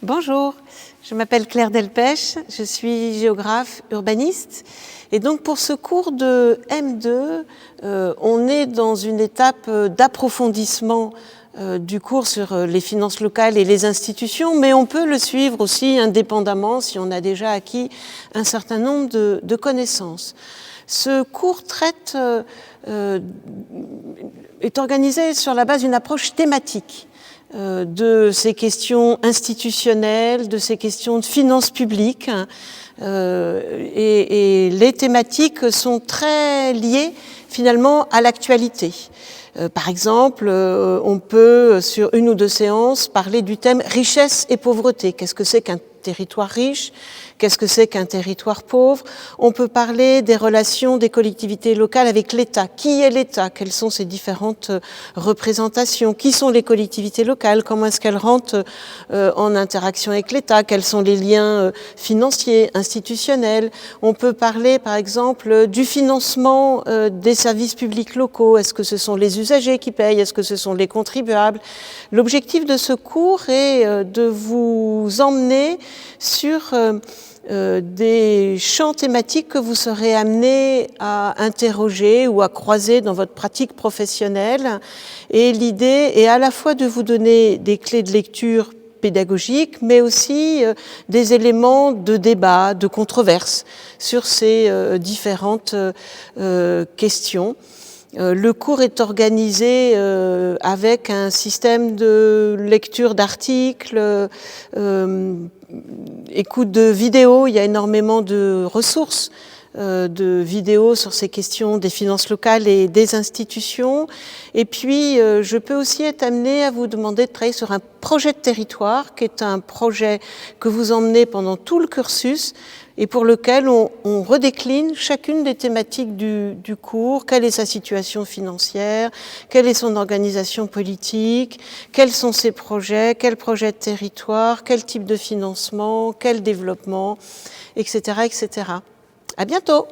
Bonjour, je m'appelle Claire Delpech, je suis géographe urbaniste et donc pour ce cours de M2, on est dans une étape d'approfondissement du cours sur les finances locales et les institutions, mais on peut le suivre aussi indépendamment si on a déjà acquis un certain nombre de connaissances. Ce cours est organisé sur la base d'une approche thématique de ces questions institutionnelles, de ces questions de finances publiques. Et les thématiques sont très liées finalement à l'actualité. Par exemple, on peut, sur une ou deux séances, parler du thème richesse et pauvreté. Qu'est-ce que c'est qu'un territoire riche? Qu'est-ce que c'est qu'un territoire pauvre? On peut parler des relations des collectivités locales avec l'État. Qui est l'État? Quelles sont ses différentes représentations? Qui sont les collectivités locales? Comment est-ce qu'elles rentrent en interaction avec l'État? Quels sont les liens financiers, institutionnels? On peut parler, par exemple, du financement des services publics locaux. Est-ce que ce sont les usagers qui payent? Est-ce que ce sont les contribuables? L'objectif de ce cours est de vous emmener sur des champs thématiques que vous serez amenés à interroger ou à croiser dans votre pratique professionnelle. Et l'idée est à la fois de vous donner des clés de lecture pédagogiques, mais aussi des éléments de débat, de controverse sur ces différentes questions. Le cours est organisé avec un système de lecture d'articles, écoute de vidéos. Il y a énormément de ressources de vidéos sur ces questions des finances locales et des institutions. Et puis, je peux aussi être amenée à vous demander de travailler sur un projet de territoire, qui est un projet que vous emmenez pendant tout le cursus, et pour lequel on redécline chacune des thématiques du cours. Quelle est sa situation financière? Quelle est son organisation politique? Quels sont ses projets? Quel projet de territoire? Quel type de financement? Quel développement? Etc., etc. À bientôt!